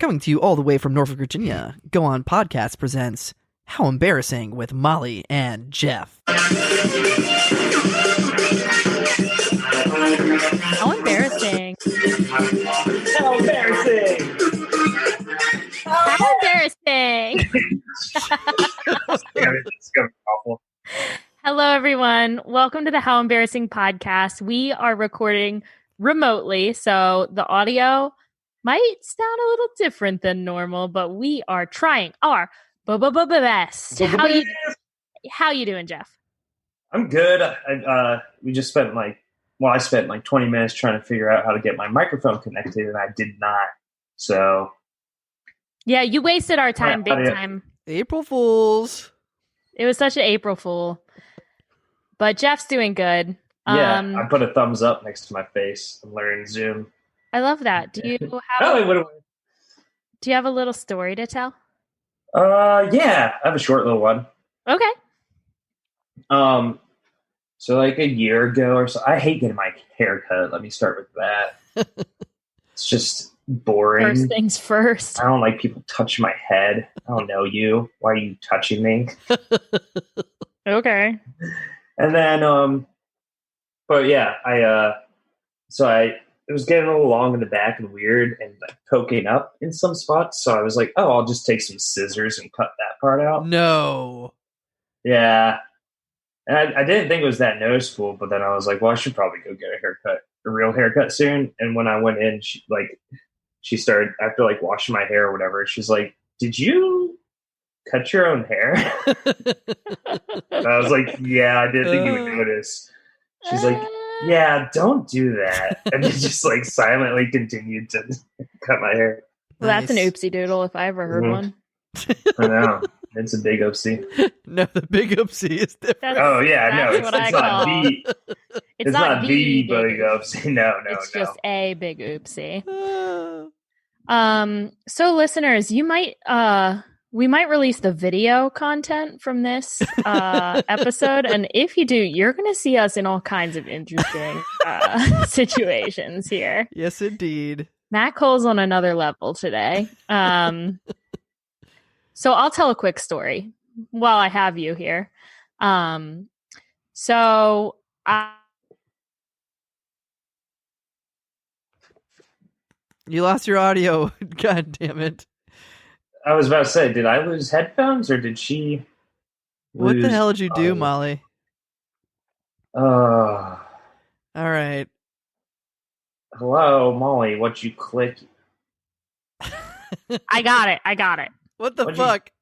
Coming to you all the way from Norfolk, Virginia, Go On Podcast presents How Embarrassing with Molly and Jeff. How embarrassing. How embarrassing. How embarrassing. It's gonna be awful. Hello, everyone. Welcome to the How Embarrassing podcast. We are recording remotely, so the audio might sound a little different than normal, but we are trying our best. How you doing, Jeff? I'm good. I spent like 20 minutes trying to figure out how to get my microphone connected, and I did not. So Yeah, you wasted our time big time. April Fools. It was such an April Fool. But Jeff's doing good. Yeah, I put a thumbs up next to my face. I'm learning Zoom. I love that. Do you have a little story to tell? Yeah, I have a short little one. Okay. So like a year ago or so, I hate getting my hair cut. Let me start with that. It's just boring. First things first. I don't like people touching my head. I don't know you. Why are you touching me? Okay. And then, but yeah, it was getting a little long in the back and weird and like poking up in some spots. So I was like, oh, I'll just take some scissors and cut that part out. No. Yeah. And I didn't think it was that noticeable, but then I was like, well, I should probably go get a real haircut soon. And when I went in, she started, after like washing my hair or whatever, she's like, did you cut your own hair? And I was like, yeah, I didn't think you would notice. She's like, yeah, don't do that. And it just like silently continued to cut my hair. Well, that's an oopsie doodle if I ever heard one. I know. It's a big oopsie. No, the big oopsie is different. Oh, yeah, no. It's not the big oopsie. No. It's just a big oopsie. So listeners, we might release the video content from this episode, and if you do, you're going to see us in all kinds of interesting situations here. Yes, indeed. Matt Cole's on another level today. So I'll tell a quick story while I have you here. You lost your audio. God damn it. I was about to say, did I lose headphones or did she What the hell did you do, Molly? All right. Hello, Molly, what you click? I got it. What the fuck?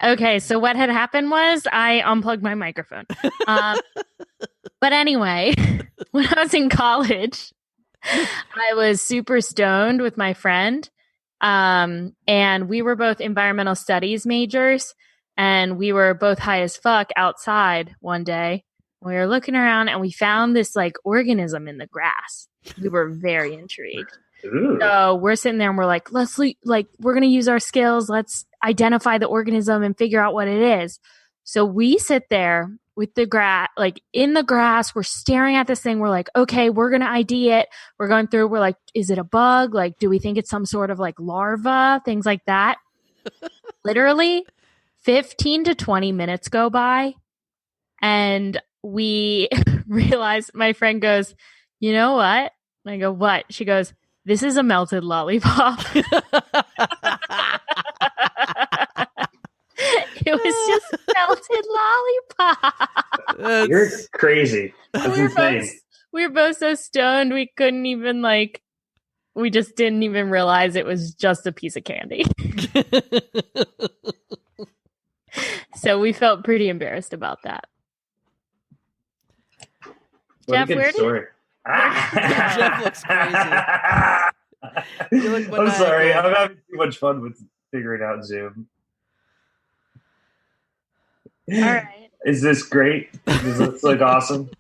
Okay, so what had happened was I unplugged my microphone. But anyway, when I was in college, I was super stoned with my friend. And we were both environmental studies majors, and we were both high as fuck outside one day. We were looking around and we found this like organism in the grass. We were very intrigued. Ooh. So we're sitting there and we're like, we're going to use our skills. Let's identify the organism and figure out what it is. So we sit there with the grass, like in the grass, we're staring at this thing. We're like, okay, we're going to ID it. We're going through, we're like, is it a bug? Like, do we think it's some sort of like larva? Things like that. Literally 15 to 20 minutes go by and we realize, my friend goes, you know what? And I go, what? She goes, this is a melted lollipop. It was just melted lollipop. You're crazy. That's insane. We were both so stoned we couldn't even we just didn't even realize it was just a piece of candy. So we felt pretty embarrassed about that. What Jeff, a good story. Jeff looks crazy. I'm sorry. I'm having too much fun with figuring out Zoom. All right. Is this great? Does this look awesome?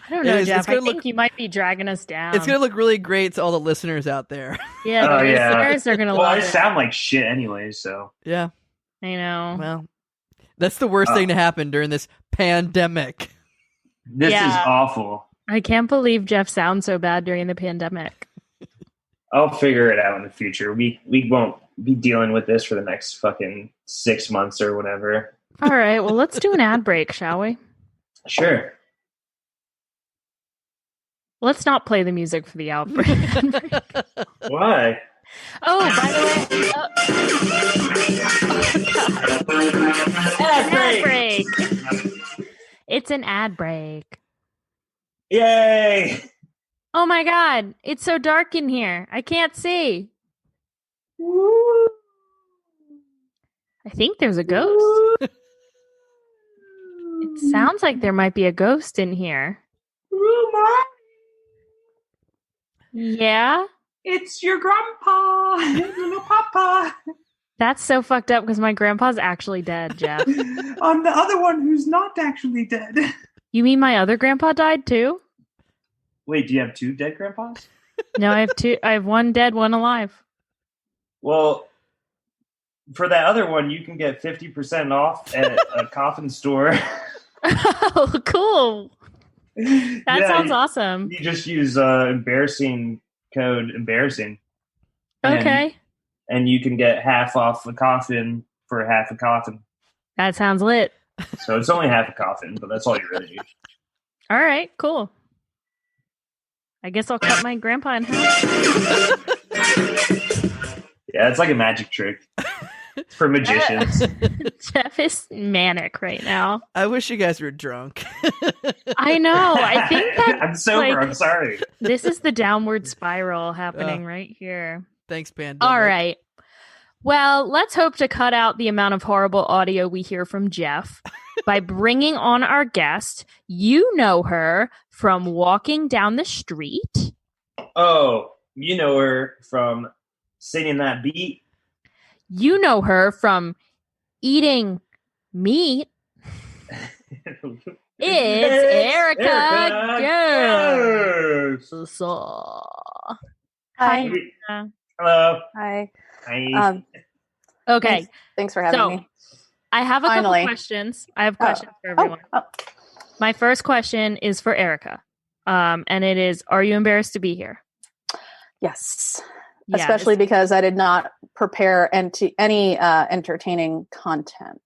I don't know, Jeff. I think you might be dragging us down. It's going to look really great to all the listeners out there. Yeah, the listeners are going to love it. I sound like shit anyway, so. Yeah. I know. Well, that's the worst thing to happen during this pandemic. This is awful. I can't believe Jeff sounds so bad during the pandemic. I'll figure it out in the future. We won't be dealing with this for the next fucking 6 months or whatever. All right. Well, let's do an ad break, shall we? Sure. Let's not play the music for the ad break. Why? Oh, by the way, ad break. It's an ad break. Yay! Oh my god, it's so dark in here. I can't see. Woo! I think there's a ghost. It sounds like there might be a ghost in here. Woo, Mom! Yeah? It's your grandpa, little papa. That's so fucked up because my grandpa's actually dead, Jeff. I'm the other one who's not actually dead. You mean my other grandpa died too? Wait, do you have 2 dead grandpas? No, I have 2. I have one dead, one alive. Well, for that other one, you can get 50% off at a coffin store. Oh, cool. That sounds awesome. You just use embarrassing code embarrassing. Okay. And you can get half off a coffin for half a coffin. That sounds lit. So it's only half a coffin, but that's all you really need. All right, cool. I guess I'll cut my grandpa in half. Yeah, it's like a magic trick. It's for magicians. Jeff is manic right now. I wish you guys were drunk. I know. I think that I'm sober. I'm sorry. This is the downward spiral happening right here. Thanks, Pandemic. All right. Well, let's hope to cut out the amount of horrible audio we hear from Jeff by bringing on our guest. You know her from walking down the street. Oh, you know her from singing that beat. You know her from eating meat. It's Erika Guess. Hi. Hello. Hi. Hi. Okay. Thanks for having me. I have a couple questions. I have questions for everyone. My first question is for Erika. And it is, are you embarrassed to be here? Yes. Yeah, especially because I did not prepare any entertaining content.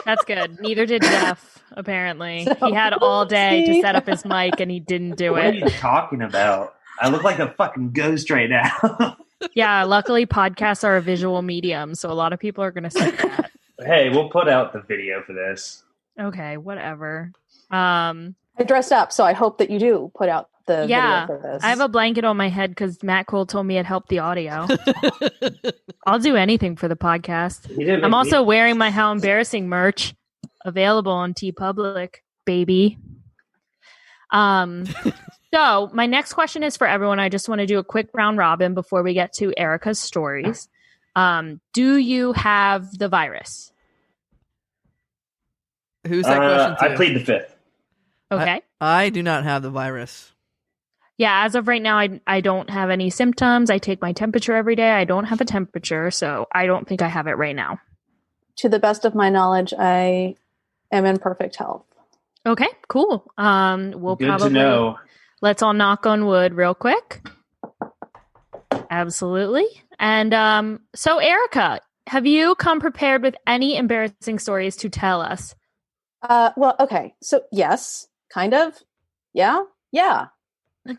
That's good. Neither did Jeff, apparently. So, he had all day to set up his mic and he didn't do What it. are you talking about? I look like a fucking ghost right now. Yeah, luckily podcasts are a visual medium, so a lot of people are going to say that. Hey, we'll put out the video for this. Okay, whatever. I dressed up, so I hope that you do put out the video for this. I have a blanket on my head because Matt Cole told me it helped the audio. I'll do anything for the podcast. I'm also wearing my How Embarrassing merch, available on TeePublic, baby. So my next question is for everyone. I just want to do a quick round robin before we get to Erika's stories. Do you have the virus? Who's that question to? I plead the fifth. Okay. I do not have the virus. Yeah, as of right now, I don't have any symptoms. I take my temperature every day. I don't have a temperature, so I don't think I have it right now. To the best of my knowledge, I am in perfect health. Okay, cool. We'll Good probably to know. Let's all knock on wood real quick. Absolutely. And so Erika, have you come prepared with any embarrassing stories to tell us? Well, okay. So yes, kind of. Yeah.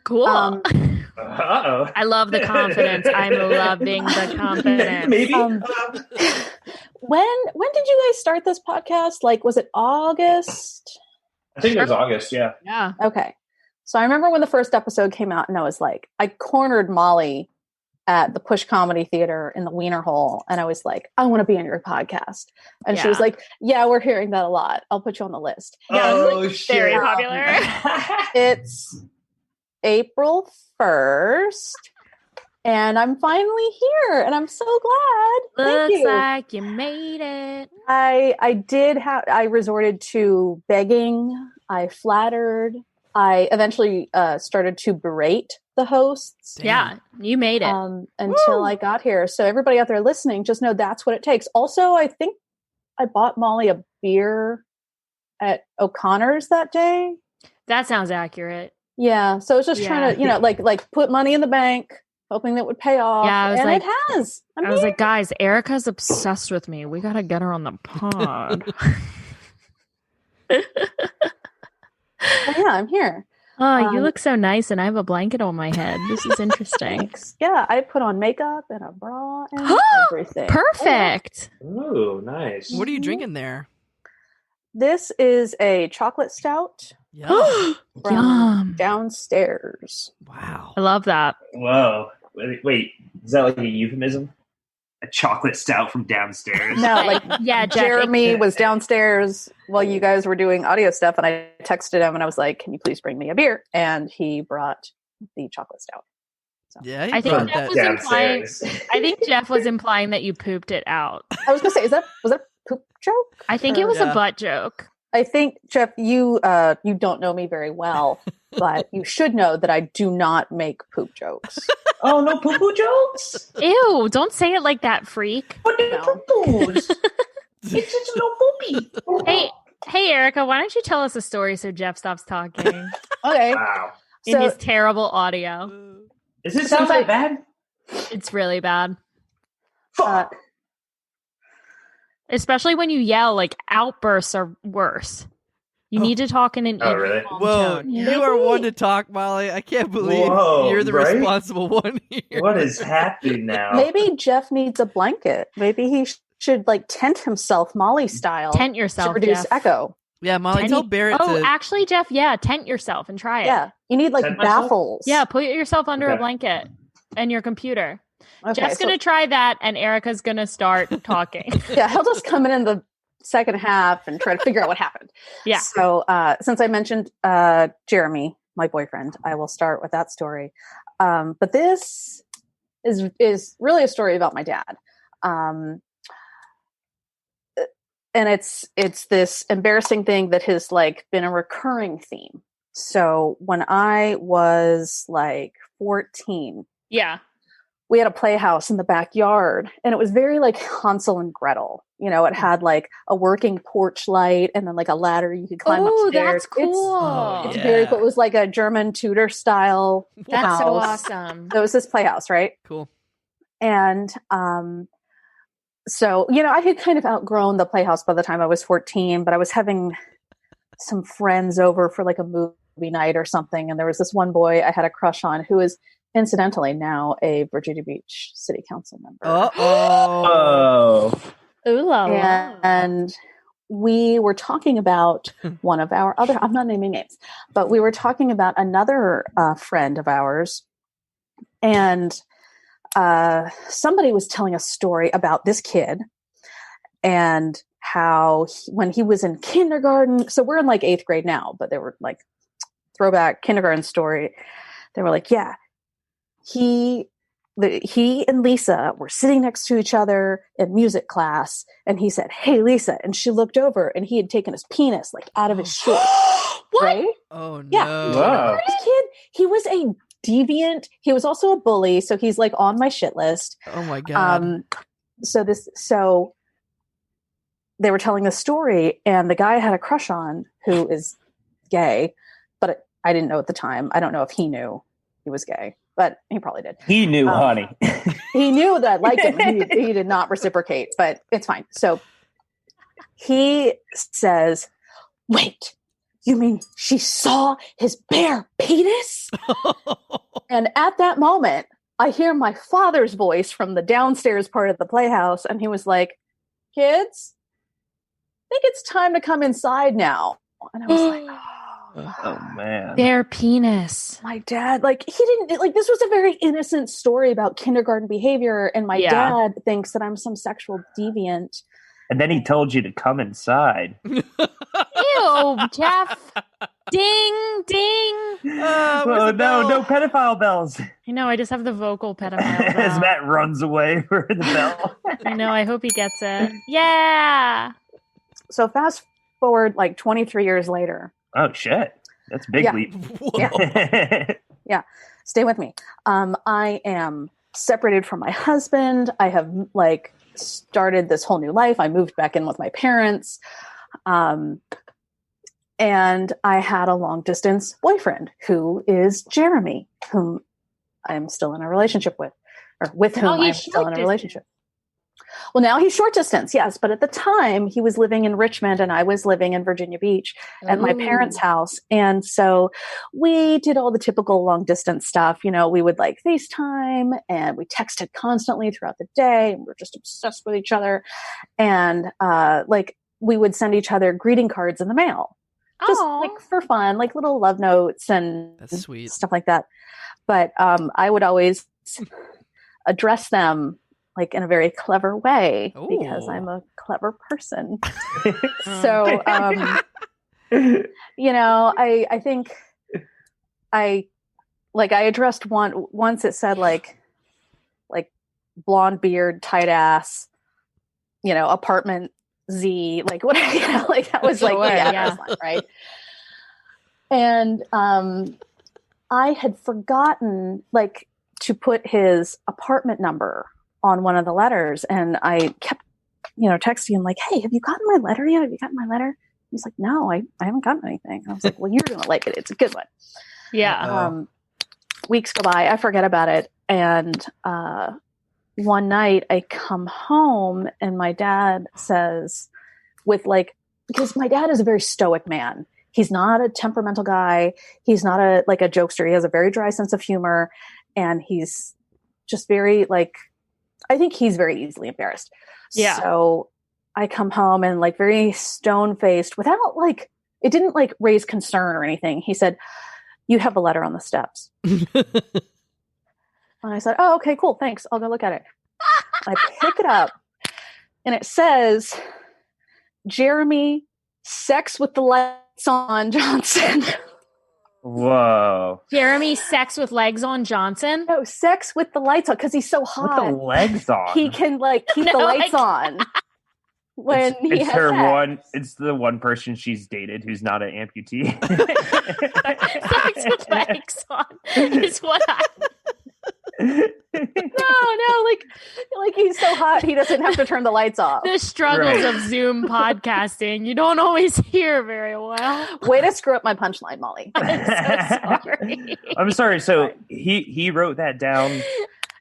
Cool. Uh-oh. I love the confidence. I'm loving the confidence. Maybe. When did you guys start this podcast? Like, was it August? I think it was August, yeah. Yeah. Okay. So I remember when the first episode came out and I was like, I cornered Molly at the Push Comedy Theater in the Wiener Hole. And I was like, I want to be on your podcast. And she was like, yeah, we're hearing that a lot. I'll put you on the list. Yeah, Oh, like, shit. very popular. It's April 1st. And I'm finally here. And I'm so glad. Thank Looks you. like you made it. I resorted to begging. I flattered. I eventually started to berate the hosts. Damn. Yeah, you made it. Until I got here. So everybody out there listening, just know that's what it takes. Also, I think I bought Molly a beer at O'Connor's that day. That sounds accurate. Yeah. So I was just trying to, like put money in the bank. hoping that would pay off. Yeah, I was and like- it has. I was like, guys, Erica's obsessed with me. We gotta get her on the pod. well, yeah, I'm here. Oh, you look so nice, and I have a blanket on my head. This is interesting. Thanks. Yeah, I put on makeup and a bra and everything. Perfect. Ooh, nice. What are you drinking there? This is a chocolate stout Yum. from Yum. downstairs. Wow. I love that. Whoa. Wait, is that like a euphemism? A chocolate stout from downstairs? No, like Yeah, Jeff, Jeremy was downstairs while you guys were doing audio stuff, and I texted him and I was like, "Can you please bring me a beer?" And he brought the chocolate stout. So. Yeah, I think From Jeff was implying. downstairs. I think Jeff was implying that you pooped it out. I was gonna say, was that a poop joke? I think it was Yeah. a butt joke. I think, Jeff, you don't know me very well, but you should know that I do not make poop jokes. Oh, no poo-poo jokes? Ew! Don't say it like that, freak. What are No. poo-poos? It's just no poopy. Hey, Erica, why don't you tell us a story so Jeff stops talking Okay, Wow. in so his terrible audio? Does this sound Sounds that bad? It's really bad, Fuck. especially when you yell. Like outbursts are worse. You need to talk in an Oh, even, really? calm Whoa, tone. you are one to talk, Molly. I can't believe Whoa, you're the right? responsible one here. What is happening now? maybe Jeff needs a blanket. Maybe he should like tent himself Molly style Tent to yourself, reduce Jeff. echo. Yeah, Molly, Tent- tell Barrett Oh, to. actually, Jeff, yeah, tent yourself and try it. Yeah, you need like Tent myself? baffles. Yeah, put yourself under a Okay. blanket and your computer. Okay, Jeff's so- gonna try that, and Erica's gonna start talking. yeah, he'll just come in the second half and try to figure out what happened. Yeah. So since I mentioned Jeremy, my boyfriend, I will start with that story. But this is really a story about my dad. And it's this embarrassing thing that has like been a recurring theme. So when I was like 14, Yeah. we had a playhouse in the backyard, and it was very like Hansel and Gretel. You know, it had like a working porch light and then like a ladder you could climb Oh, upstairs. that's cool. Oh, It's yeah. very cool. It was like a German Tudor style That's house. so awesome. So it was this playhouse, right? Cool. And so, you know, I had kind of outgrown the playhouse by the time I was 14, but I was having some friends over for like a movie night or something. And there was this one boy I had a crush on who is incidentally now a Virginia Beach City Council member. Uh-oh. Oh. Ooh la la. And we were talking about one of our other, I'm not naming names, but we were talking about another friend of ours. And somebody was telling a story about this kid and how when he was in kindergarten, so we're in like 8th grade now, but they were like throwback kindergarten story. They were like, yeah, he and Lisa were sitting next to each other in music class, and he said, "Hey, Lisa," and she looked over, and he had taken his penis like out of his shorts. What? Right? Oh, no. Yeah. Wow. This kid, he was a deviant. He was also a bully, so he's like on my shit list. Oh, my God. So they were telling the story, and the guy I had a crush on, who is gay, but I didn't know at the time. I don't know if he knew he was gay, but he probably did. He knew, honey. He knew that I liked him. He did not reciprocate, but it's fine. So he says, "Wait, you mean she saw his bare penis?" And at that moment, I hear my father's voice from the downstairs part of the playhouse, and he was like, "Kids, I think it's time to come inside now." And I was like, Oh, man. Their penis. my dad, like, he didn't, like, this was a very innocent story about kindergarten behavior, and my Yeah. dad thinks that I'm some sexual deviant. And then he told you to come inside. Ew, Jeff. Ding, ding. Where's the bell? no pedophile bells. I know, I just have the vocal pedophile. As bell. Matt runs away for the bell. I know, I hope he gets it. Yeah. So fast forward like 23 years later. Oh, shit. That's a big Yeah. leap. Whoa. Stay with me. I am separated from my husband. I have like started this whole new life. I moved back in with my parents. And I had a long distance boyfriend who is Jeremy, whom I'm still in a relationship with, or with whom I'm he's still in a short relationship. Well, now he's short distance, yes. But at the time, he was living in Richmond and I was living in Virginia Beach at my parents' house. And so we did all the typical long distance stuff. You know, we would like FaceTime and we texted constantly throughout the day. And we're just obsessed with each other. And like we would send each other greeting cards in the mail. Just like for fun, like little love notes and That's sweet. stuff like that. But I would always address them like in a very clever way because I'm a clever person. So, you know, I think I addressed once it said like blonde beard, tight ass, you know, apartment Z, like what, you know, like that was like the address line, right? And I had forgotten like to put his apartment number on one of the letters, and I kept, you know, texting him like, "Hey, have you gotten my letter yet? Have you gotten my letter?" He's like, "No, I haven't gotten anything." And I was like, "Well, you're gonna like it. It's a good one." Yeah. Weeks go by, I forget about it, and one night I come home and my dad says, with like, because my dad is a very stoic man. He's not a temperamental guy. He's not a jokester. He has a very dry sense of humor, and he's just very like, I think he's very easily embarrassed. Yeah. So I come home and like very stone faced, without like, it didn't like raise concern or anything. He said, "You have a letter on the steps." And I said, "Oh, okay, cool. Thanks. I'll go look at it." I pick it up and it says, "Jeremy, sex with the lights on Johnson." Whoa. Jeremy, sex with legs on Johnson? No, sex with the lights on, because he's so hot. With the legs on? He can like keep the lights on when he has sex. It's the one person she's dated who's not an amputee. Sex with legs on is what I... No, like he's so hot he doesn't have to turn the lights off. The struggles of Zoom podcasting you don't always hear very well. Way to screw up my punchline, Molly. I'm so sorry. I'm sorry. So he wrote that down.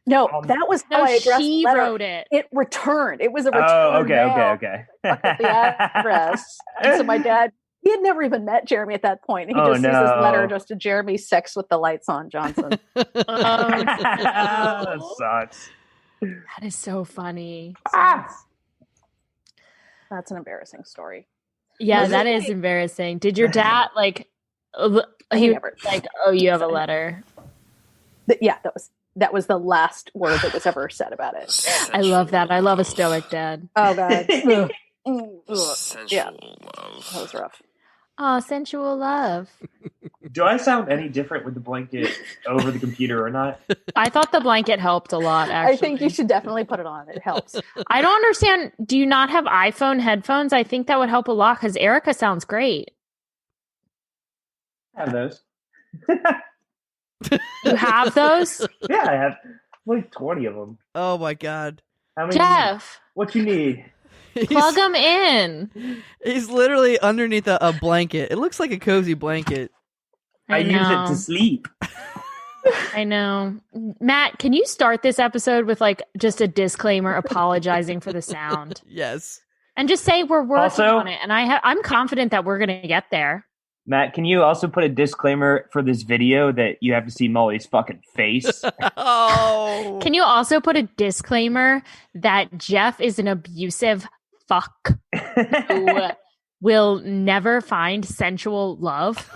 No, that was how I addressed she the letter. wrote it. It returned. It was a return. Oh, okay. The address. And so my dad, he had never even met Jeremy at that point. He just sees this letter addressed to Jeremy, sex with the lights on Johnson. That sucks. That is so funny. That's an embarrassing story. Yeah, that is embarrassing. Did your dad like? He never like, "Oh, you have a letter." Yeah, that was the last word that was ever said about it. I love that. I love a stoic dad. Oh God. Sensual love. That was rough. Oh, sensual love. Do I sound any different with the blanket over the computer or not? I thought the blanket helped a lot, actually. I think you should definitely put it on. It helps. I don't understand. Do you not have iPhone headphones? I think that would help a lot because Erika sounds great. I have those. You have those? Yeah, I have like 20 of them. Oh my God. How many? Jeff. What you need? Plug them in. He's literally underneath a blanket. It looks like a cozy blanket. I use it to sleep. I know. Matt, can you start this episode with like just a disclaimer apologizing for the sound? Yes. And just say we're working on it. And I'm confident that we're going to get there. Matt, can you also put a disclaimer for this video that you have to see Molly's fucking face? Oh. Can you also put a disclaimer that Jeff is an abusive fuck who will never find sensual love?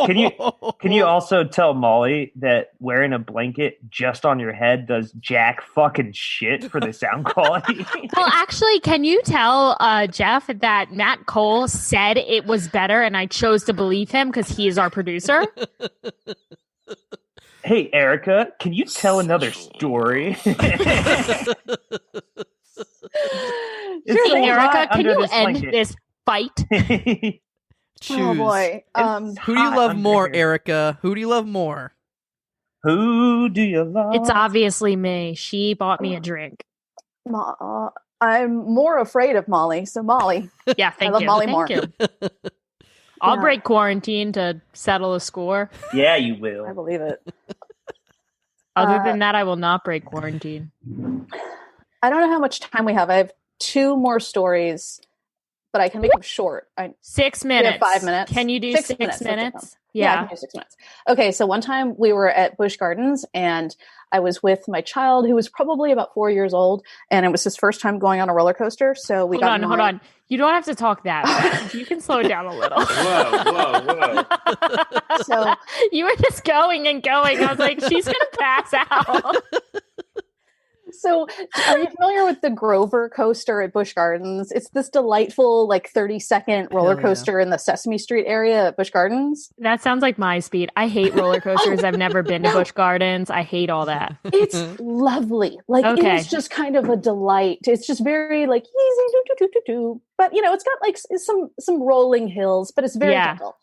Can you also tell Molly that wearing a blanket just on your head does jack fucking shit for the sound quality? Well, actually, can you tell Jeff that Matt Cole said it was better and I chose to believe him because he is our producer? Hey, Erika, can you tell another story? Hey, Erika, can you end this fight? Choose. Oh boy. Who do you love more, Erika? Who do you love more? Who do you love? It's obviously me. She bought me a drink. I'm more afraid of Molly, so Molly. Yeah, thank you. I love Molly more. more. I'll break quarantine to settle a score. Yeah, you will. I believe it. Other than that, I will not break quarantine. I don't know how much time we have. I have 2 more stories, but I can make them short. 6 minutes. 5 minutes. Can you do 6 minutes? Yeah, I can do 6 minutes. Okay, so one time we were at Busch Gardens, and I was with my child who was probably about 4 years old, and it was his first time going on a roller coaster. So we hold on. You don't have to talk that fast. You can slow down a little. Whoa. So you were just going and going. I was like, she's going to pass out. So are you familiar with the Grover coaster at Busch Gardens? It's this delightful, like 30-second roller coaster in the Sesame Street area at Busch Gardens. That sounds like my speed. I hate roller coasters. I've never been to Busch Gardens. I hate all that. It's lovely. Like, It is just kind of a delight. It's just very like easy, do. But, it's got like some rolling hills, but it's very gentle.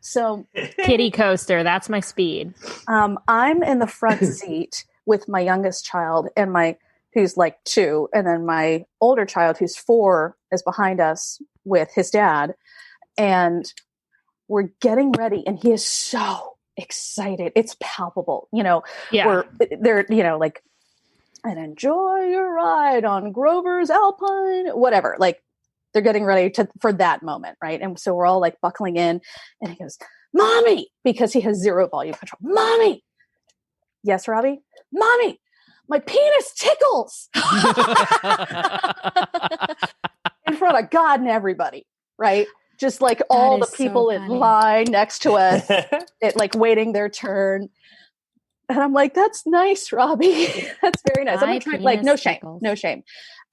So kiddie coaster. That's my speed. I'm in the front seat with my youngest child and who's like 2, and then my older child who's 4 is behind us with his dad, and we're getting ready, and he is so excited. It's palpable, they're like, and enjoy your ride on Grover's Alpine, whatever. Like they're getting ready for that moment, right? And so we're all like buckling in, and he goes, "Mommy," because he has 0 volume control. "Mommy." "Yes, Robbie?" "Mommy, my penis tickles." In front of God and everybody, right? Just like all the people in line next to us, like waiting their turn. And I'm like, "That's nice, Robbie." That's very nice. I'm trying, like, no shame.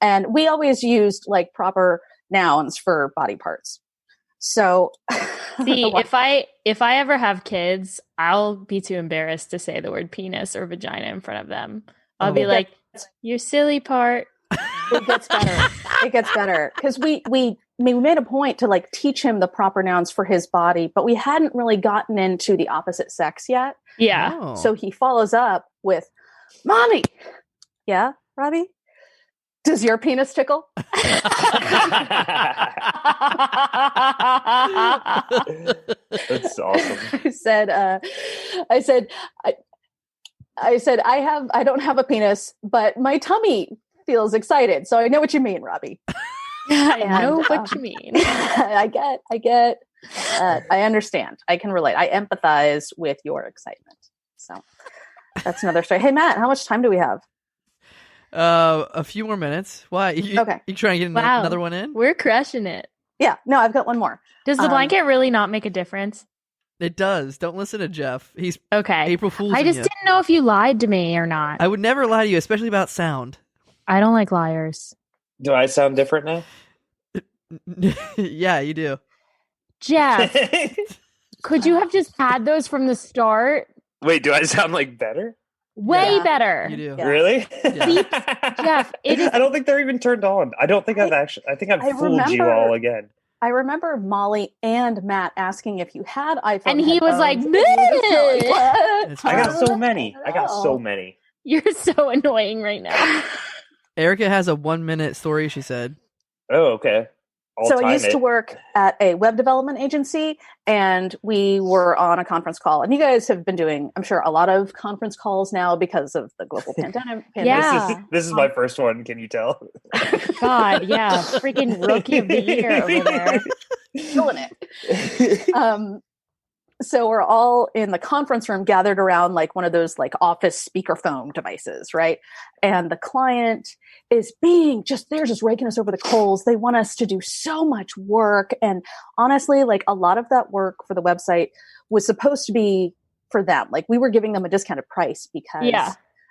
And we always used like proper nouns for body parts. So see, if I ever have kids, I'll be too embarrassed to say the word penis or vagina in front of them. I'll be like, "Your silly part." It gets better. It gets better. Because we made a point to like teach him the proper nouns for his body, but we hadn't really gotten into the opposite sex yet. Yeah. Oh. So he follows up with, "Mommy." "Yeah, Robbie? Does your penis tickle?" That's awesome. I said, I don't have a penis, but my tummy feels excited. So I know what you mean, Robbie. I know what you mean. I get, I understand. I can relate. I empathize with your excitement. So that's another story. Hey, Matt, how much time do we have? A few more minutes. Why? Okay. You trying to get another one in? We're crushing it. Yeah. No, I've got one more. Does the blanket really not make a difference? It does. Don't listen to Jeff. He's okay. April Fool's. I just didn't know if you lied to me or not. I would never lie to you, especially about sound. I don't like liars. Do I sound different now? Yeah, you do. Jeff, could you have just had those from the start? Wait, do I sound like better? Way better. You do. Yeah. Really? Yeah. Jeff, it is. I don't think they're even turned on. I don't think I've fooled you all again. I remember Molly and Matt asking if you had iPhone and he was like, "What?" I got so many. You're so annoying right now. Erika has a 1-minute story, she said. Oh, okay. I used to work at a web development agency, and we were on a conference call. And you guys have been doing, I'm sure, a lot of conference calls now because of the global pandemic. Yeah. This is my first one. Can you tell? God, yeah. Freaking rookie of the year over there. Killing it. So we're all in the conference room gathered around like one of those like office speakerphone devices, right? And the client is they're just raking us over the coals. They want us to do so much work. And honestly, like a lot of that work for the website was supposed to be for them. Like we were giving them a discounted price because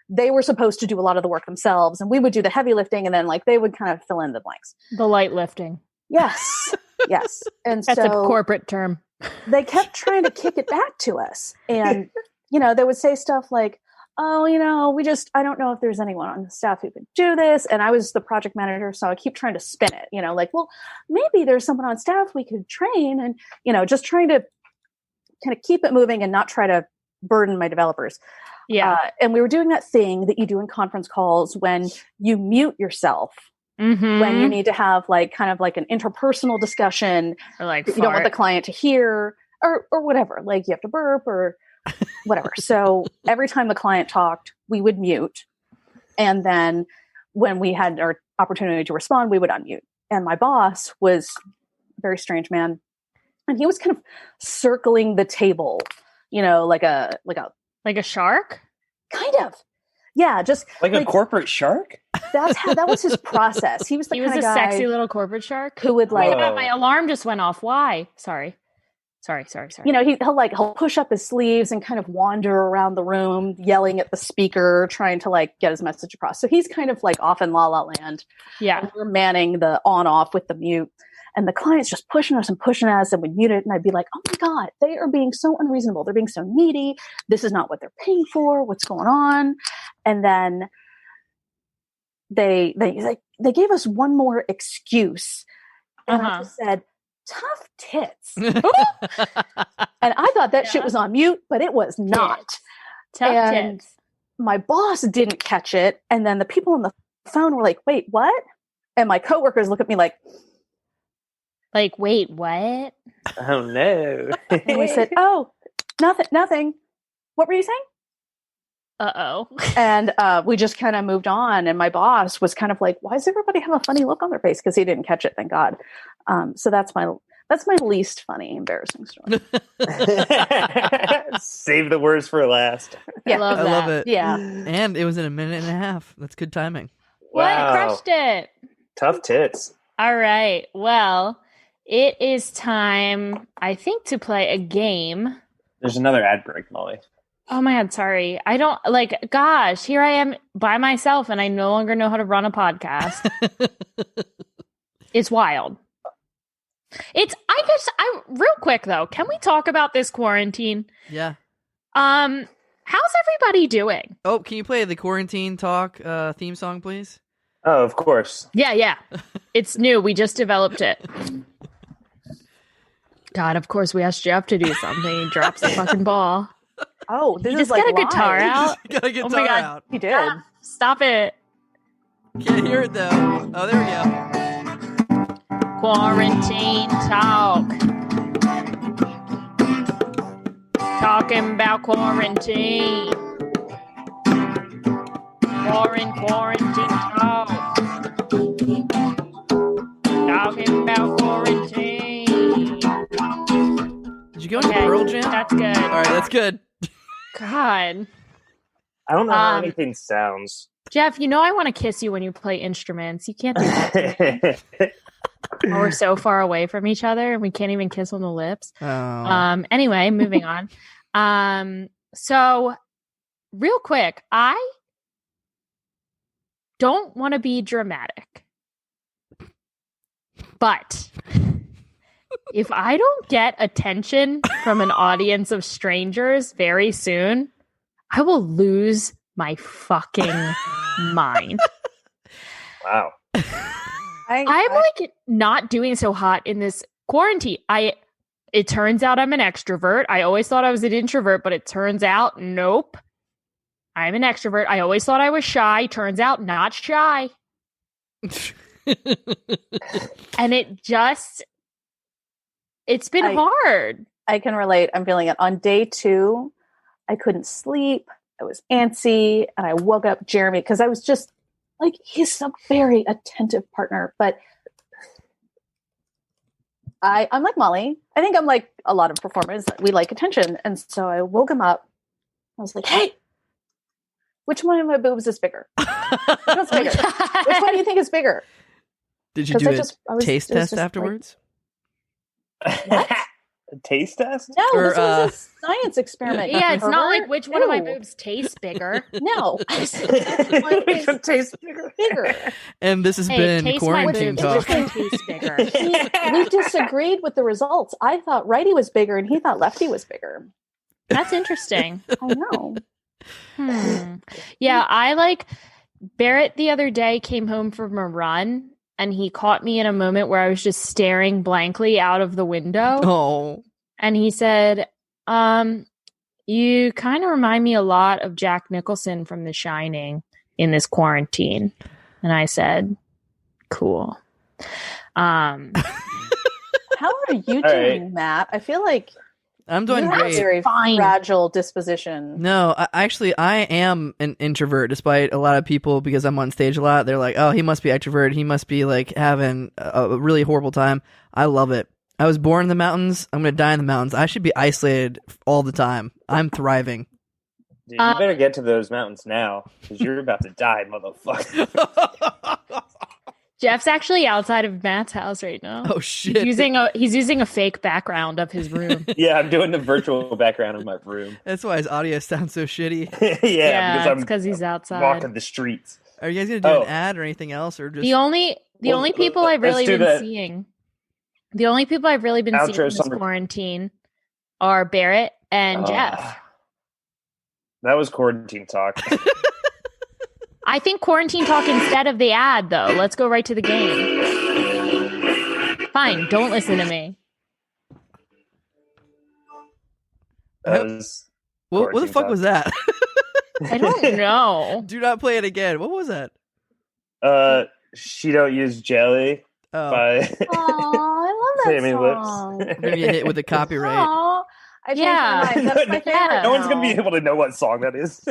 they were supposed to do a lot of the work themselves, and we would do the heavy lifting, and then like they would kind of fill in the blanks. The light lifting. Yes. Yes. And that's a corporate term. They kept trying to kick it back to us. And, they would say stuff like, "Oh, I don't know if there's anyone on the staff who could do this." And I was the project manager, so I keep trying to spin it, like, well, maybe there's someone on staff we could train, and, just trying to kind of keep it moving and not try to burden my developers. Yeah. And we were doing that thing that you do in conference calls when you mute yourself. Mm-hmm. When you need to have like kind of like an interpersonal discussion, or like you don't want the client to hear, or whatever, like you have to burp or whatever. So every time the client talked, we would mute. And then when we had our opportunity to respond, we would unmute. And my boss was a very strange man. And he was kind of circling the table, like a shark? Kind of. Yeah, just like a corporate shark. That was his process. He was the kind of guy, sexy little corporate shark who would like. My alarm just went off. Why? Sorry. He'll push up his sleeves and kind of wander around the room, yelling at the speaker, trying to like get his message across. So he's kind of like off in La La Land. Yeah, and we're manning the on off with the mute. And the client's just pushing us, and we mute it. And I'd be like, oh my God, they are being so unreasonable. They're being so needy. This is not what they're paying for. What's going on? And then they gave us one more excuse. And I just said, tough tits. And I thought that shit was on mute, but it was not. Tough tits. My boss didn't catch it. And then the people on the phone were like, wait, what? And my coworkers look at me like, wait, what? Oh no. And we said, oh, nothing. What were you saying? Uh-oh. And we just kind of moved on. And my boss was kind of like, why does everybody have a funny look on their face? Because he didn't catch it, thank God. So that's my least funny, embarrassing story. Save the worst for last. Yeah. I love it. Yeah. And it was in a minute and a half. That's good timing. Wow. What? Crushed it. Tough tits. All right. Well, it is time, I think, to play a game. There's another ad break, Molly. Oh my God, sorry. I don't gosh, here I am by myself and I no longer know how to run a podcast. It's wild. Real quick though, can we talk about this quarantine? Yeah. How's everybody doing? Oh, can you play the quarantine talk theme song, please? Oh, of course. Yeah. It's new. We just developed it. God, of course we asked Jeff to do something. He drops the fucking ball. Oh, this He is just like got a guitar live. out. Got a guitar my God. out. He did. Ah, stop it. Can't hear it though. Oh, there we go. Quarantine talk. Talking about quarantine. Quarantine talk. Talking about quarantine. Did you go into Pearl Jam? That's good. All right, that's good. God. I don't know how anything sounds. Jeff, I want to kiss you when you play instruments. You can't do that to me. We're so far away from each other and we can't even kiss on the lips. Oh. Anyway, moving on. So real quick, I don't want to be dramatic, but if I don't get attention from an audience of strangers very soon, I will lose my fucking mind. Wow. I'm like not doing so hot in this quarantine. It turns out I'm an extrovert. I always thought I was an introvert, but it turns out, nope. I'm an extrovert. I always thought I was shy. Turns out not shy. And it's been hard. I can relate. I'm feeling it. On day 2, I couldn't sleep. I was antsy and I woke up Jeremy because I was just like, he's a very attentive partner, but I'm like Molly. I think I'm like a lot of performers. We like attention. And so I woke him up. I was like, hey, which one of my boobs is bigger? Which one's bigger? Which one do you think is bigger? Did you do a taste test afterwards? What? A taste test? No, this was a science experiment. Yeah, it's not pervert. like which one of my boobs tastes bigger. No. I said, which one tastes bigger? And this has been taste quarantine my boobs. talk. Which one tastes bigger? We disagreed with the results. I thought righty was bigger and he thought lefty was bigger. That's interesting. I know. Yeah, I Barrett the other day came home from a run and he caught me in a moment where I was just staring blankly out of the window. Oh. And he said, you kind of remind me a lot of Jack Nicholson from The Shining in this quarantine. And I said, cool. How are you doing, Matt? I feel like I'm doing You have a great. very Fine. fragile disposition. No, I am an introvert, despite a lot of people, because I'm on stage a lot. They're like, oh, he must be extrovert. He must be like having a really horrible time. I love it. I was born in the mountains. I'm going to die in the mountains. I should be isolated all the time. I'm thriving. Dude, you better get to those mountains now, because you're about to die, motherfucker. Jeff's actually outside of Matt's house right now. Oh, shit. He's using a fake background of his room. Yeah, I'm doing the virtual background of my room. That's why his audio sounds so shitty. Yeah, because he's outside. Walking the streets. Are you guys going to do an ad or anything else? Or just The only people I've really been seeing in this quarantine are Barrett and Jeff. That was quarantine talk. I think quarantine talk instead of the ad, though. Let's go right to the game. Fine, don't listen to me. What the fuck was that? I don't know. Do not play it again. What was that? She Don't Use Jelly by I love that Sammy song. Lips. We're going to get hit with a copyright. Aw, I changed my mind. That's my favorite. No one's now. going to be able to know what song that is.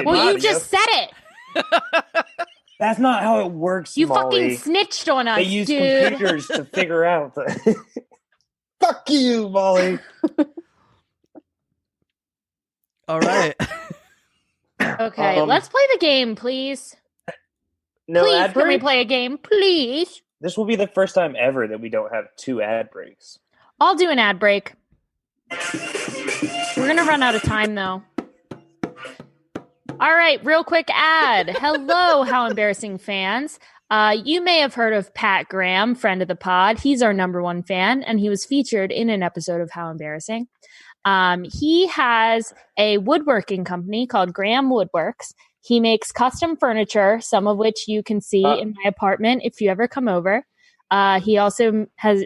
Well, you just said it. That's not how it works, You Molly. fucking snitched on us, They use dude. computers to figure out. Fuck you, Molly. All right. Okay, let's play the game, please. No Please, ad can we break? play a game, please? This will be the first time ever that we don't have 2 ad breaks. I'll do an ad break. We're going to run out of time, though. All right, real quick ad. Hello, How Embarrassing fans. You may have heard of Pat Graham, friend of the pod. He's our #1 fan, and he was featured in an episode of How Embarrassing. He has a woodworking company called Graham Woodworks. He makes custom furniture, some of which you can see in my apartment if you ever come over. He also has,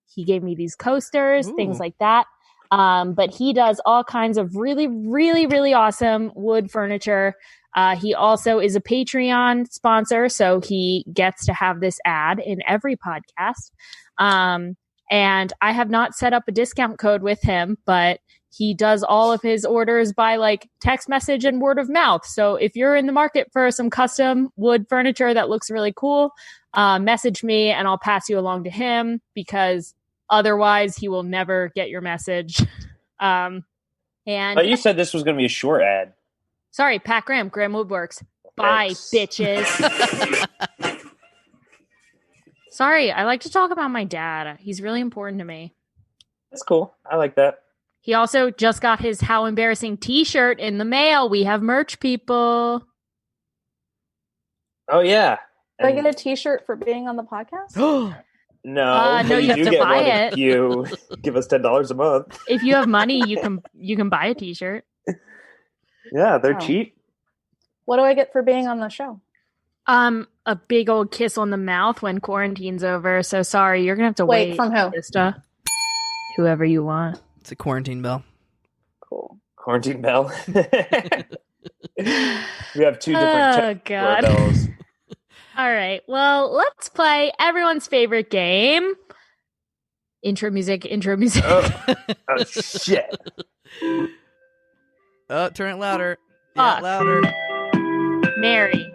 he gave me these coasters, things like that. But he does all kinds of really, really, really awesome wood furniture. He also is a Patreon sponsor, so he gets to have this ad in every podcast. And I have not set up a discount code with him, but he does all of his orders by text message and word of mouth. So if you're in the market for some custom wood furniture that looks really cool, message me and I'll pass you along to him, because otherwise he will never get your message. And you said this was going to be a short ad. Sorry, Pat Graham, Graham Woodworks. Bye, bitches. Sorry, I like to talk about my dad. He's really important to me. That's cool. I like that. He also just got his How Embarrassing t-shirt in the mail. We have merch, people. Oh, yeah. Do I get a t-shirt for being on the podcast? No, no, you have do to get buy one it. if you give us $10 a month. If you have money, you can buy a t-shirt. Yeah, they're Oh. cheap. What do I get for being on the show? A big old kiss on the mouth when quarantine's over. So sorry, you're gonna have to wait. From who? Krista. Whoever you want. It's a quarantine bell. Cool. Quarantine bell. We have 2 different God. bells. All right. Well, let's play everyone's favorite game. Intro music. Oh, shit. Oh, turn it louder. Yeah, Fuck. louder. Mary.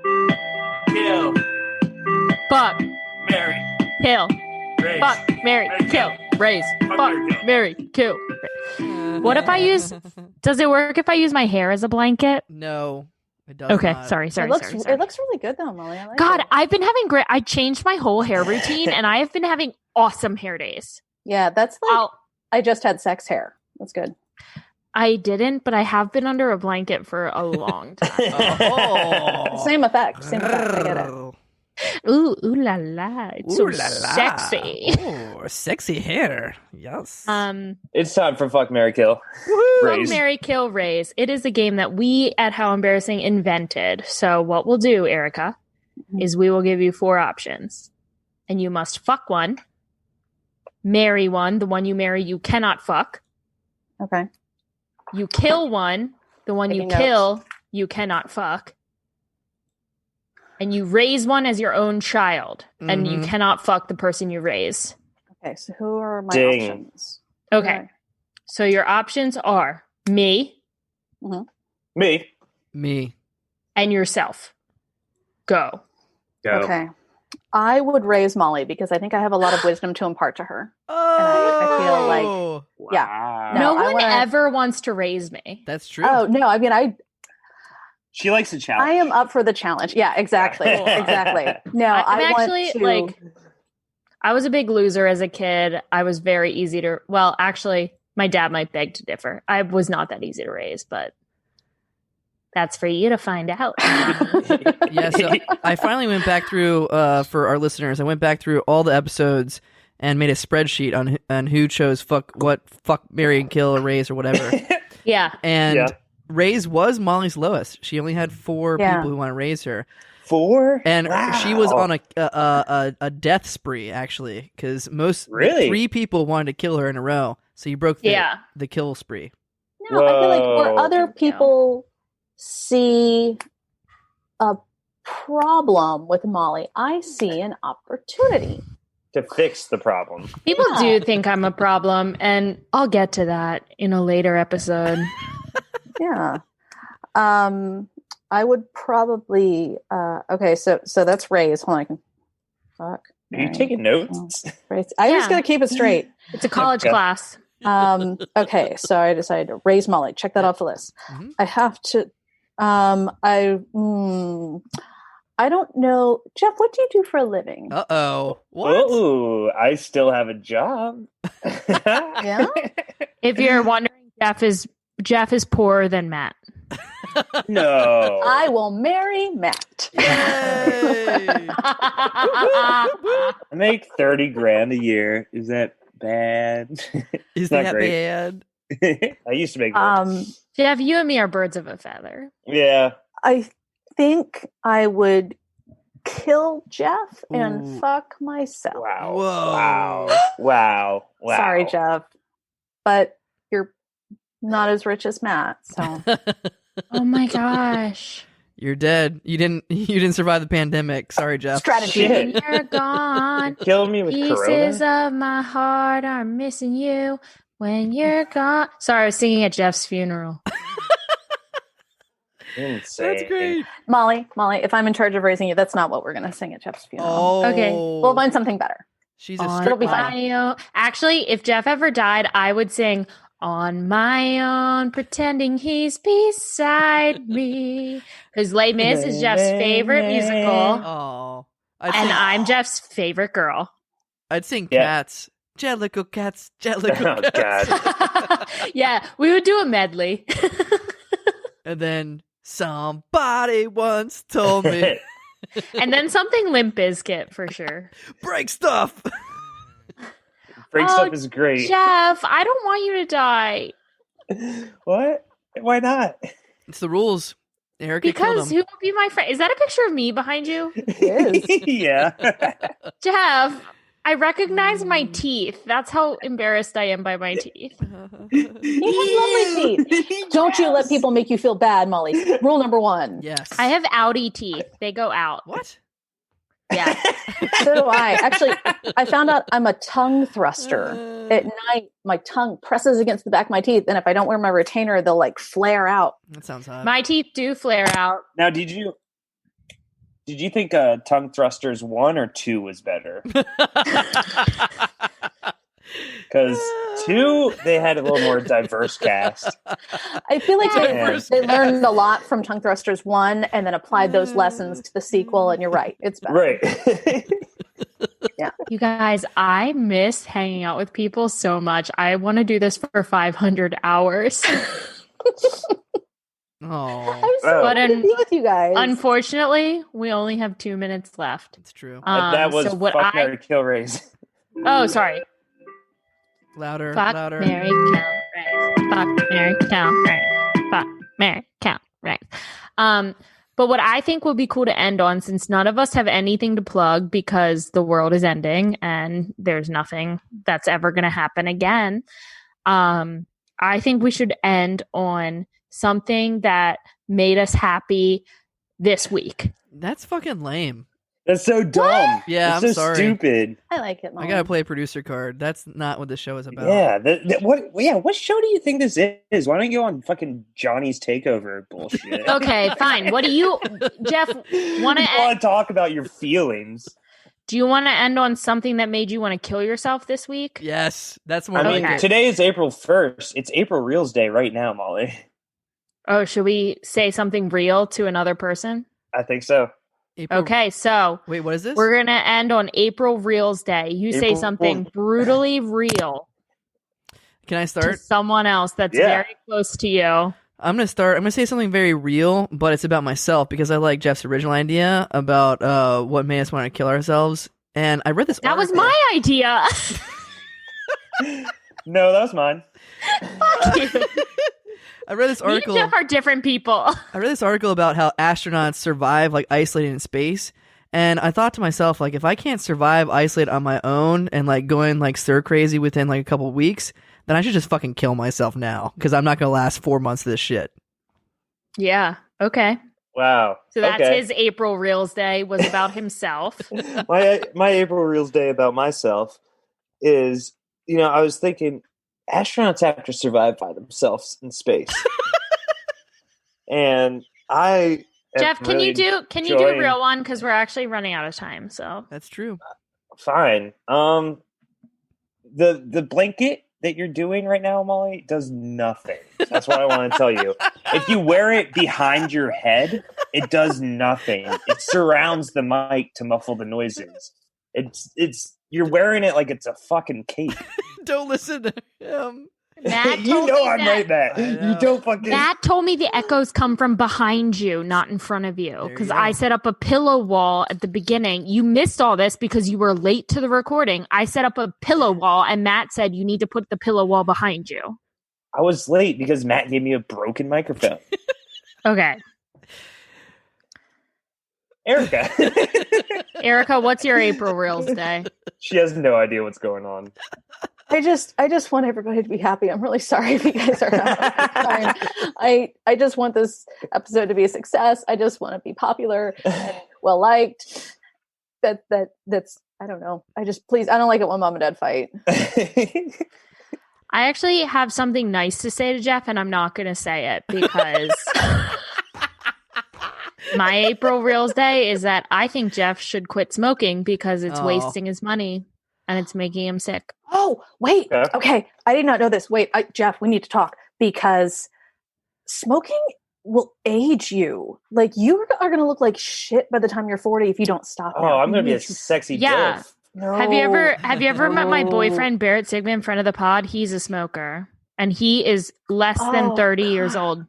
Kill. Fuck. Mary. Kill. Raise. Fuck. Mary. Kill. Raise. Fuck. Mary. Kill. What if I use... Does it work if I use my hair as a blanket? No, it does Okay. not. Sorry. It looks really good though, Molly. I like God, it. I've been having great... I changed my whole hair routine and I have been having awesome hair days. Yeah, that's I just had sex hair. That's good. I didn't, but I have been under a blanket for a long time. Oh. Same effect. I get it. Ooh la la. It's so Ooh la la. sexy. Ooh, sexy hair. Yes. It's time for Fuck, Mary Kill. Fuck, Raise. Mary, Kill, Raise. It is a game that we at How Embarrassing invented. So what we'll do, Erica, is we will give you 4 options. And you must fuck one, marry one, the one you marry you cannot fuck. Okay. You kill one, the one you Taking kill you cannot fuck. And you raise one as your own child. And you cannot fuck the person you raise. Okay, so who are my Ding. options? Okay. So your options are me Me. and yourself. Go. Okay. I would raise Molly because I think I have a lot of wisdom to impart to her. And I feel like, yeah. No one ever wants to raise me. That's true. Oh, no. I mean, She likes a challenge. I am up for the challenge. Yeah, exactly. Exactly. No, I actually want to... like, I was a big loser as a kid. I was very easy to, well, actually, my dad might beg to differ. I was not that easy to raise, but that's for you to find out. Yeah, so I finally went back through, for our listeners, I went back through all the episodes and made a spreadsheet on who chose fuck, marry, and kill, or raise, or whatever. Yeah. And raise was Molly's lowest. She only had 4 people who want to raise her. 4? And Wow. she was on a death spree, actually, because 3 people wanted to kill her in a row. So you broke the kill spree. No, I feel like where other people see a problem with Molly, I see an opportunity to fix the problem. People do think I'm a problem, and I'll get to that in a later episode. Yeah. I would probably okay, so that's raise. Hold on, I can fuck. Are you taking notes? I'm just gonna keep it straight. It's a college class. Okay, so I decided to raise Molly. Check that off the list. Mm-hmm. I have to I don't know. Jeff, what do you do for a living? Uh-oh. What? Oh, I still have a job. Yeah? If you're wondering, Jeff is poorer than Matt. No. I will marry Matt. I make 30 grand a year. Is that bad? Is that bad? I used to make more. Jeff, you and me are birds of a feather. Yeah. I think I would kill Jeff and fuck myself. Wow. Whoa. Wow. Sorry, Jeff. But you're not as rich as Matt, so Oh my gosh. You're dead. You didn't survive the pandemic. Sorry, Jeff. Strategy. You're gone. Kill me with Pieces corona. of my heart are missing you when you're gone. Sorry, I was singing at Jeff's funeral. Insane. That's great. Molly, if I'm in charge of raising you, that's not what we're going to sing at Jeff's funeral. Oh. Okay. We'll find something better. She's a On strict be mom. fine. my own. Actually, if Jeff ever died, I would sing "On My Own," pretending he's beside me. Because Les Mis is Jeff's favorite musical, Oh. and I'm Jeff's favorite girl. I'd sing Yeah. Cats. Jellicle Cats. Jellicle Oh, Cats. God. Yeah, we would do a medley. And then somebody once told me, And then something Limp Bizkit for sure. break stuff. Break Oh, stuff is great. Jeff, I don't want you to die. What? Why not? It's the rules. Erika killed Because him. who would be my friend? Is that a picture of me behind you? Yeah. Jeff, I recognize my teeth. That's how embarrassed I am by my teeth. You have lovely teeth. Don't you let people make you feel bad, Molly. Rule number 1. Yes. I have outie teeth. They go out. What? Yeah. So do I. Actually, I found out I'm a tongue thruster. At night, my tongue presses against the back of my teeth, and if I don't wear my retainer, they'll like flare out. That sounds hot. My teeth do flare out. Now, did you think Tonguethrusters 1 or 2 was better? Because 2, they had a little more diverse cast. I feel like Yeah. they learned a lot from Tongue Thrusters 1 and then applied those lessons to the sequel, and you're right. It's better. Right. You guys, I miss hanging out with people so much. I want to do this for 500 hours. Oh, I'm so Oh. But happy to be with you guys. Unfortunately, we only have 2 minutes left. it's true. That was so what fuck, marry, kill, raise. Oh, sorry. Louder, Fuck, louder. Mary, count, right. Fuck, Mary, count, right. Fuck, Mary, count, right. But what I think would be cool to end on, since none of us have anything to plug because the world is ending and there's nothing that's ever going to happen again, I think we should end on something that made us happy this week. That's fucking lame. That's so dumb. Yeah, That's I'm so sorry. stupid. I like it. I gotta play a producer card. That's not what the show is about. Yeah. What show do you think this is? Why don't you go on fucking Johnny's Takeover bullshit? Okay, fine. What do you, Jeff, want You to want to talk about your feelings? Do you want to end on something that made you want to kill yourself this week? Yes, that's more I mean, like it. today is April 1st. It's April Reels Day right now, Molly. Oh, should we say something real to another person? I think so. April... Okay, so wait, what is this? we're gonna end on April Reels Day. You say something brutally real. Can I To start? someone else that's very close to you. I'm gonna say something very real, but it's about myself because I like Jeff's original idea about what made us want to kill ourselves. And I read this. That was my idea. No, that was mine. Fuck you. I read this article. Me and Jeff are different people. I read this article about how astronauts survive like isolated in space. And I thought to myself, like, if I can't survive isolated on my own and like going like stir crazy within like a couple of weeks, then I should just fucking kill myself now because I'm not gonna last 4 months of this shit. Yeah. Okay. Wow. So that's his April Reels Day was about himself. My April Reels Day about myself is, I was thinking astronauts have to survive by themselves in space. And Jeff, can you do a real one? Because we're actually running out of time. So that's true. Fine. The blanket that you're doing right now, Molly, does nothing. That's what I want to tell you. If you wear it behind your head, it does nothing. It surrounds the mic to muffle the noises. You're wearing it like it's a fucking cape. Don't listen to him. Matt You know I'm right, Matt. You don't fucking. Matt told me the echoes come from behind you, not in front of you. Because I set up a pillow wall at the beginning. You missed all this because you were late to the recording. I set up a pillow wall, and Matt said you need to put the pillow wall behind you. I was late because Matt gave me a broken microphone. Okay. Erika. Erika, what's your April Reels Day? She has no idea what's going on. I just want everybody to be happy. I'm really sorry if you guys are not fine. I just want this episode to be a success. I just want to be popular and well liked. That's I don't know. I don't like it when mom and dad fight. I actually have something nice to say to Jeff, and I'm not going to say it because my April Reels Day is that I think Jeff should quit smoking because it's wasting his money and it's making him sick. Oh, wait. Okay. I did not know this. Wait, Jeff, we need to talk because smoking will age you. Like, you are going to look like shit by the time you're 40 if you don't stop. Oh, I'm going to be a sexy dilf. No. Have you ever met my boyfriend, Barrett Sigmund, friend of the pod? He's a smoker and he is less than 30 years old.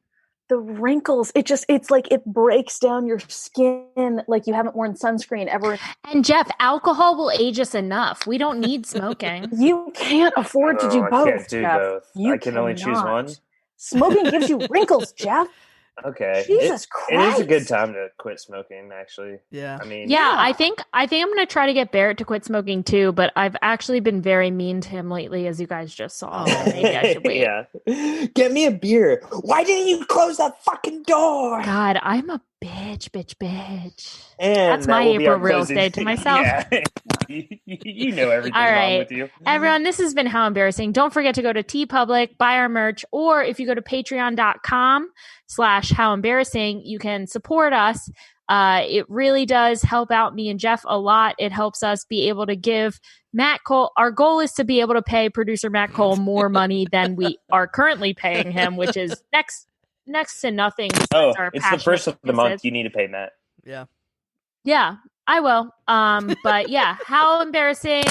The wrinkles, it's like it breaks down your skin like you haven't worn sunscreen ever. And Jeff, alcohol will age us enough. We don't need smoking. You can't afford to do both. I can't do Jeff. both. I can only choose one. Smoking gives you wrinkles, Jeff. Okay. Jesus Christ. It is a good time to quit smoking, actually. Yeah. I mean, I think I'm going to try to get Barrett to quit smoking too, but I've actually been very mean to him lately, as you guys just saw. Maybe I should wait. Yeah. Get me a beer. Why didn't you close that fucking door? God, I'm a bitch. And that's my April Reels Day to myself. Yeah. You know everything All right. wrong with you. Everyone, this has been How Embarrassing. Don't forget to go to TeePublic, buy our merch, or if you go to patreon.com/How Embarrassing, you can support us. It really does help out me and Jeff a lot. It helps us be able to give Matt Cole. Our goal is to be able to pay producer Matt Cole more money than we are currently paying him, which is next to nothing. It's the first of the month. You need to pay Matt. Yeah, I will. But yeah, How Embarrassing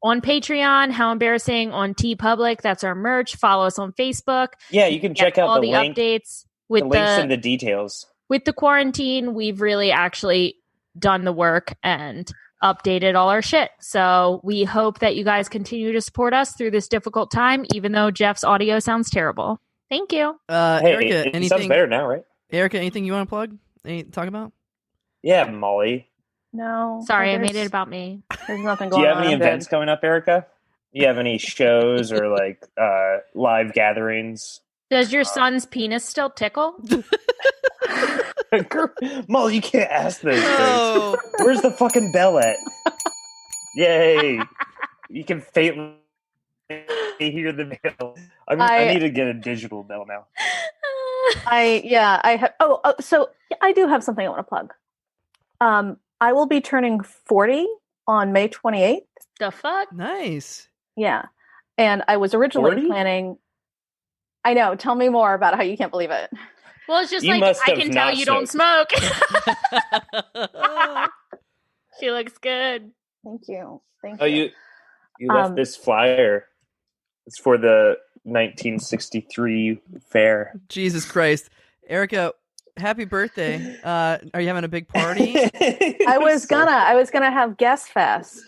on Patreon, How Embarrassing on TeePublic. That's our merch. Follow us on Facebook. Yeah, you can check out all the link, updates with the links and the details. With the quarantine, we've really actually done the work and updated all our shit. So we hope that you guys continue to support us through this difficult time, even though Jeff's audio sounds terrible. Thank you. Erika, it sounds better now, right? Erika, anything you want to plug? Talk about? Yeah, Molly. No. Sorry, I made it about me. There's nothing going on. Do you have any events coming up, Erika? Do you have any shows or like live gatherings? Does your son's penis still tickle? Molly, you can't ask those things. Oh. Where's the fucking bell at? Yay. You can faintly hear the bell. I need to get a digital bell now. I have. So I do have something I want to plug. I will be turning 40 on May 28th. The fuck? Nice. Yeah. And I was originally 40? planning. I know. Tell me more about how you can't believe it. Well, it's just You like, must I have can tell not you don't smoke. She looks good. Thank you. Oh, you left this flyer. It's for the 1963 fair. Jesus Christ. Erika, happy birthday. Are you having a big party? I was gonna have Guest Fest.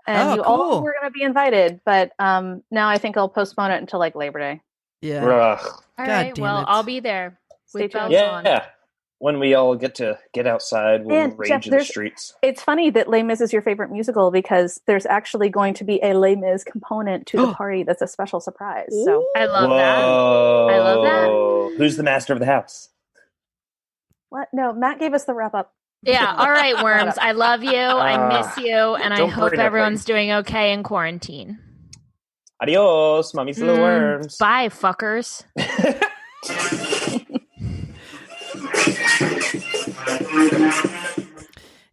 And you all cool. were gonna be invited, but now I think I'll postpone it until like Labor Day. Yeah. Ugh. All God right, damn well, it. I'll be there Stay with tuned. bells on. Yeah. When we all get outside, we'll And rage Jeff, in the streets. It's funny that Les Mis is your favorite musical because there's actually going to be a Les Mis component to the party that's a special surprise. So I love Whoa. that. I love that. Who's the master of the house? what? No, Matt gave us the wrap up. Yeah, all right, worms. I love you. I miss you. And I don't hope bring up everyone's doing okay in quarantine. Adios, mommy's little worms. Bye, fuckers.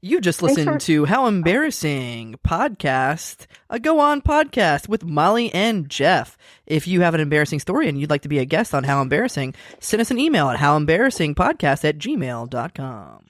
You just listened to How Embarrassing podcast, a Go On podcast with Molly and Jeff. If you have an embarrassing story and you'd like to be a guest on How Embarrassing, send us an email at howembarrassingpodcast@gmail.com.